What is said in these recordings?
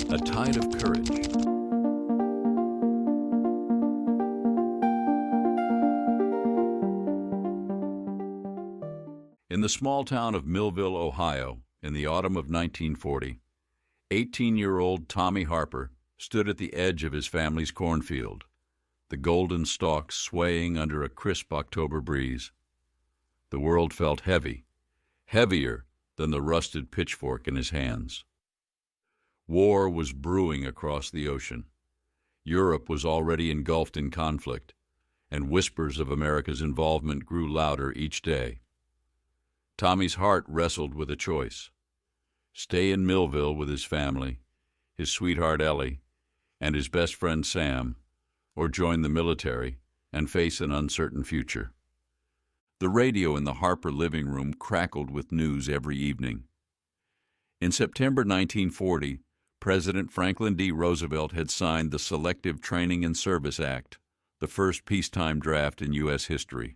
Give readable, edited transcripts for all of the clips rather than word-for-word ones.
A tide of courage. In the small town of Millville, Ohio, in the autumn of 1940, 18-year-old Tommy Harper stood at the edge of his family's cornfield, the golden stalks swaying under a crisp October breeze. The world felt heavy, heavier than the rusted pitchfork in his hands. War was brewing across the ocean. Europe was already engulfed in conflict, and whispers of America's involvement grew louder each day. Tommy's heart wrestled with a choice: stay in Millville with his family, his sweetheart Ellie, and his best friend Sam, or join the military and face an uncertain future. The radio in the Harper living room crackled with news every evening. In September 1940, President Franklin D. Roosevelt had signed the Selective Training and Service Act, the first peacetime draft in U.S. history.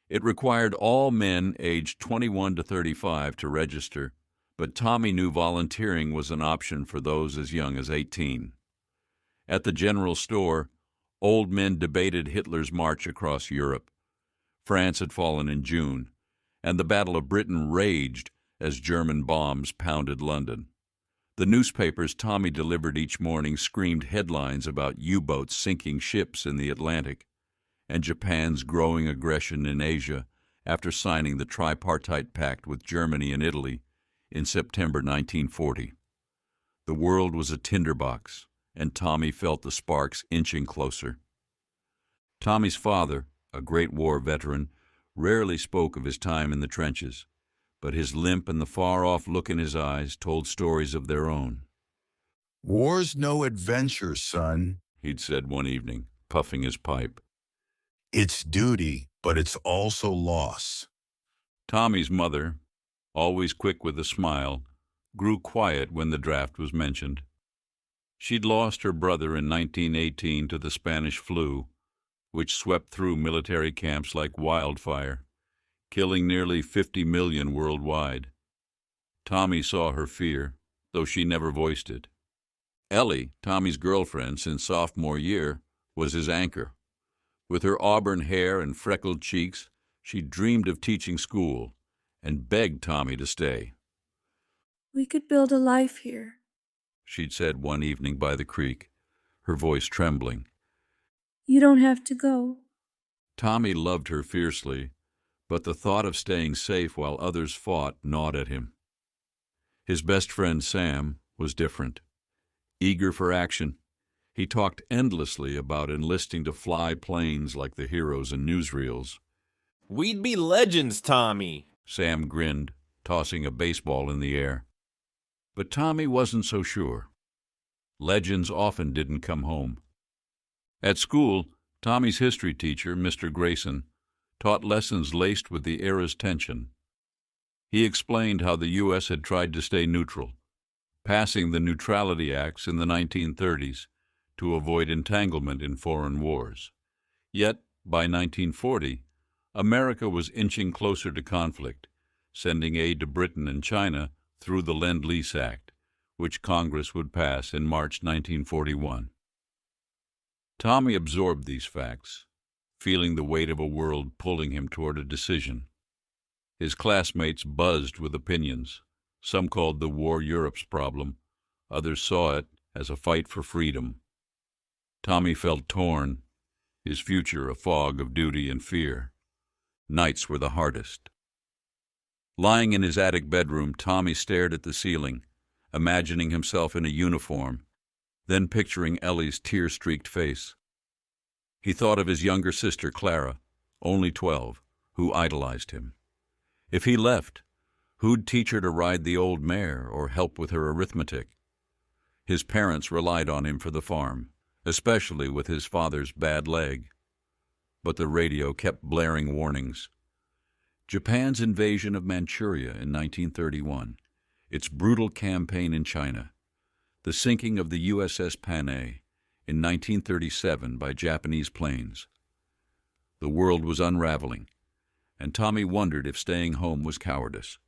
It required all men aged 21 to 35 to register, but Tommy knew volunteering was an option for those as young as 18. At the general store, old men debated Hitler's march across Europe. France had fallen in June, and the Battle of Britain raged as German bombs pounded London. The newspapers Tommy delivered each morning screamed headlines about U-boats sinking ships in the Atlantic and Japan's growing aggression in Asia after signing the tripartite pact with Germany and Italy in September 1940. The world was a tinderbox, and Tommy felt the sparks inching closer. Tommy's father, a great war veteran, rarely spoke of his time in the trenches, but his limp and the far-off look in his eyes told stories of their own. "War's no adventure, son," He'd said one evening, puffing his pipe. "It's duty, but it's also loss." Tommy's mother, always quick with a smile, grew quiet when the draft was mentioned. She'd lost her brother in 1918 to the Spanish flu, which swept through military camps like wildfire, killing nearly 50 million worldwide. Tommy saw her fear, though she never voiced it. Ellie, Tommy's girlfriend since sophomore year, was his anchor. With her auburn hair and freckled cheeks, she dreamed of teaching school and begged Tommy to stay. "We could build a life here," she'd said one evening by the creek, her voice trembling. "You don't have to go." Tommy loved her fiercely, but the thought of staying safe while others fought gnawed at him. His best friend Sam was different. Eager for action, he talked endlessly about enlisting to fly planes like the heroes in newsreels. "We'd be legends, Tommy," Sam grinned, tossing a baseball in the air. But Tommy wasn't so sure. Legends often didn't come home. At school, Tommy's history teacher, Mr. Grayson, taught lessons laced with the era's tension. He explained how the U.S. had tried to stay neutral, passing the Neutrality Acts in the 1930s to avoid entanglement in foreign wars. Yet, by 1940, America was inching closer to conflict, sending aid to Britain and China through the Lend-Lease Act, which Congress would pass in March 1941. Tommy absorbed these facts, feeling the weight of a world pulling him toward a decision. His classmates buzzed with opinions. Some called the war Europe's problem. Others saw it as a fight for freedom. Tommy felt torn, his future a fog of duty and fear. Nights were the hardest. Lying in his attic bedroom, Tommy stared at the ceiling, imagining himself in a uniform, then picturing Ellie's tear-streaked face. He thought of his younger sister, Clara, only 12, who idolized him. If he left, who'd teach her to ride the old mare or help with her arithmetic? His parents relied on him for the farm, especially with his father's bad leg. But the radio kept blaring warnings. Japan's invasion of Manchuria in 1931, its brutal campaign in China, the sinking of the USS Panay in 1937 by Japanese planes. The world was unraveling, and Tommy wondered if staying home was cowardice.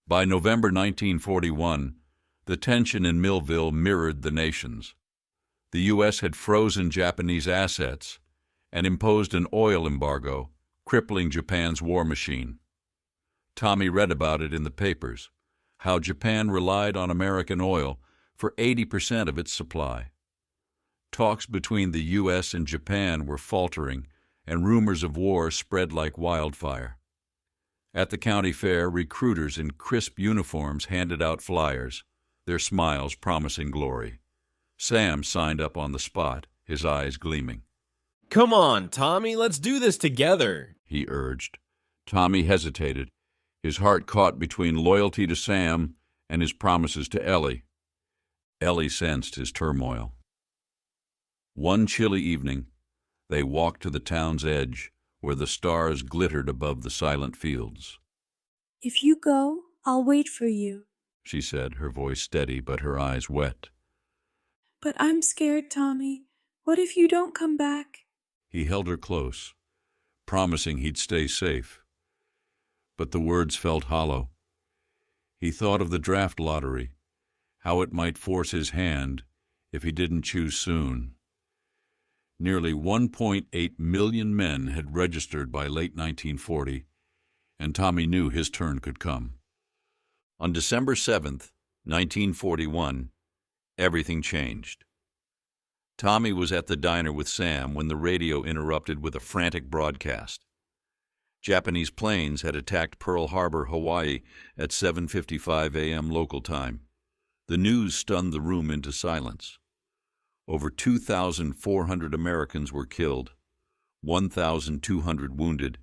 By November 1941, The tension in Millville mirrored the nation's. The U.S. had frozen Japanese assets and imposed an oil embargo, crippling Japan's war machine. Tommy read about it in the papers, how Japan relied on American oil for 80% of its supply. Talks between the U.S. and Japan were faltering, and rumors of war spread like wildfire. At the county fair, recruiters in crisp uniforms handed out flyers, their smiles promising glory. Sam signed up on the spot, his eyes gleaming. Come on, Tommy, let's do this together, he urged. Tommy hesitated, his heart caught between loyalty to Sam and his promises to Ellie. Ellie sensed his turmoil. One chilly evening, they walked to the town's edge, where the stars glittered above the silent fields. If you go, I'll wait for you, she said, her voice steady but her eyes wet. But I'm scared, Tommy. What if you don't come back? He held her close, promising he'd stay safe. But the words felt hollow. He thought of the draft lottery, how it might force his hand if he didn't choose soon. Nearly 1.8 million men had registered by late 1940, and Tommy knew his turn could come. On December 7th, 1941, everything changed. Tommy was at the diner with Sam when the radio interrupted with a frantic broadcast. Japanese planes had attacked Pearl Harbor, Hawaii at 7:55 a.m. local time. The news stunned the room into silence. Over 2,400 Americans were killed, 1,200 wounded,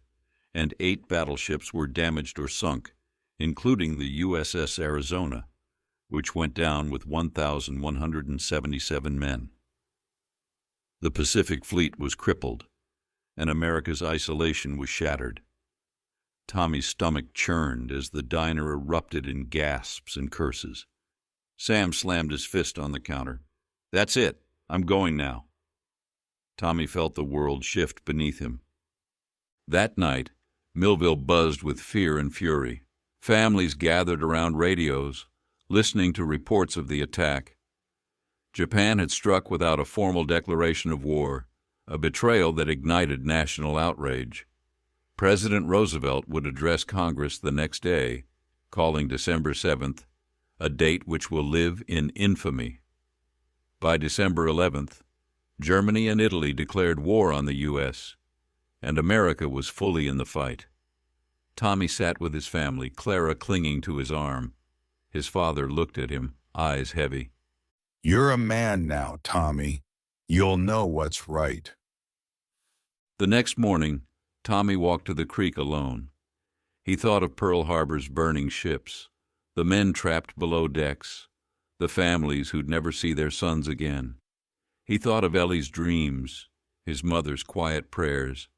and 8 battleships were damaged or sunk, including the USS Arizona, which went down with 1,177 men. The Pacific Fleet was crippled, and America's isolation was shattered. Tommy's stomach churned as the diner erupted in gasps and curses. Sam slammed his fist on the counter. "That's it. I'm going now." Tommy felt the world shift beneath him. That night, Millville buzzed with fear and fury. Families gathered around radios, listening to reports of the attack. Japan had struck without a formal declaration of war, a betrayal that ignited national outrage. President Roosevelt would address Congress the next day, calling December 7th a date which will live in infamy. By December 11th, Germany and Italy declared war on the U.S., and America was fully in the fight. Tommy sat with his family, Clara clinging to his arm. His father looked at him, eyes heavy. You're a man now, Tommy. You'll know what's right. The next morning, Tommy walked to the creek alone. He thought of Pearl Harbor's burning ships, the men trapped below decks, the families who'd never see their sons again. He thought of Ellie's dreams, his mother's quiet prayers,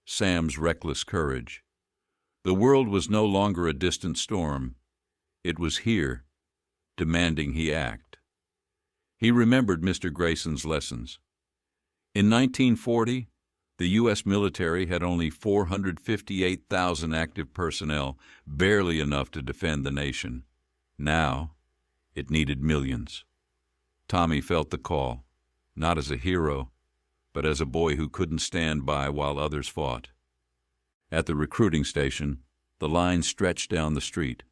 Sam's reckless courage. The world was no longer a distant storm. It was here, demanding he act. He remembered Mr. Grayson's lessons. In 1940, the U.S. military had only 458,000 active personnel, barely enough to defend the nation. Now, it needed millions. Tommy felt the call, not as a hero, but as a boy who couldn't stand by while others fought. At the recruiting station, the line stretched down the street.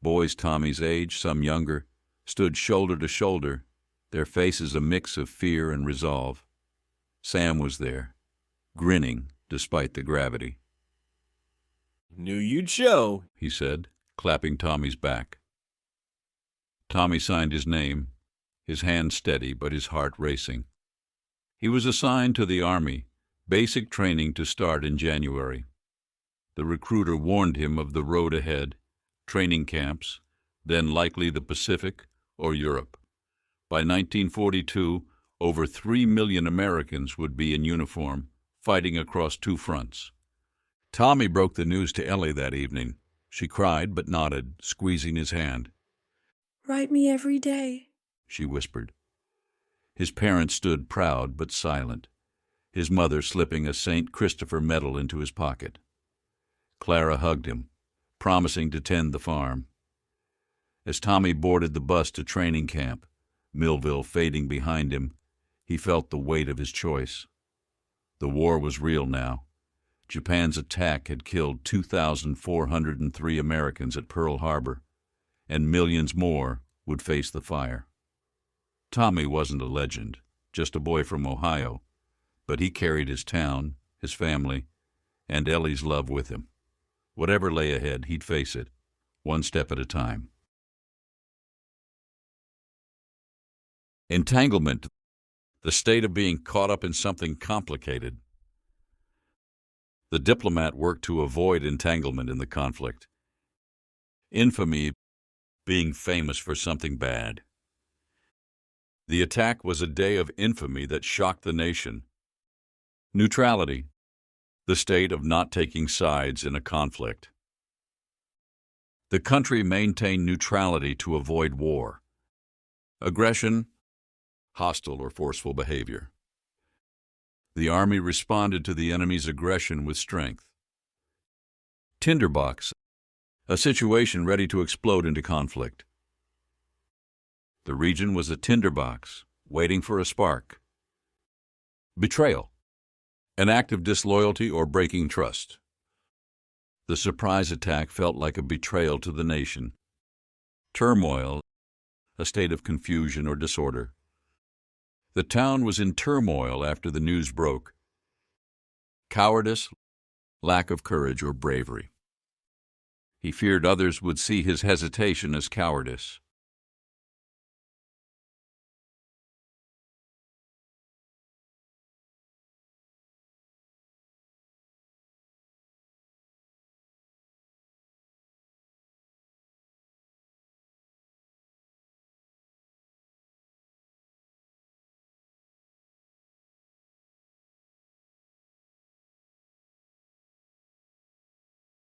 Boys Tommy's age, some younger, stood shoulder to shoulder, their faces a mix of fear and resolve. Sam was there, grinning despite the gravity. "Knew you'd show," he said, clapping Tommy's back. Tommy signed his name, his hand steady but his heart racing. He was assigned to the Army, basic training to start in January. The recruiter warned him of the road ahead, training camps, then likely the Pacific or Europe. By 1942, over 3 million Americans would be in uniform, fighting across 2 fronts. Tommy broke the news to Ellie that evening. She cried but nodded, squeezing his hand. Write me every day, she whispered. His parents stood proud but silent, his mother slipping a St. Christopher medal into his pocket. Clara hugged him, promising to tend the farm. As Tommy boarded the bus to training camp, Millville fading behind him, he felt the weight of his choice. The war was real now. Japan's attack had killed 2,403 Americans at Pearl Harbor, and millions more would face the fire. Tommy wasn't a legend, just a boy from Ohio, but he carried his town, his family, and Ellie's love with him. Whatever lay ahead, he'd face it, one step at a time. Entanglement, the state of being caught up in something complicated. The diplomat worked to avoid entanglement in the conflict. Infamy, being famous for something bad. The attack was a day of infamy that shocked the nation. Neutrality, the state of not taking sides in a conflict. The country maintained neutrality to avoid war. Aggression, hostile or forceful behavior. The Army responded to the enemy's aggression with strength. Tinderbox, a situation ready to explode into conflict. The region was a tinderbox, waiting for a spark. Betrayal, an act of disloyalty or breaking trust. The surprise attack felt like a betrayal to the nation. Turmoil, a state of confusion or disorder. The town was in turmoil after the news broke. Cowardice, lack of courage or bravery. He feared others would see his hesitation as cowardice.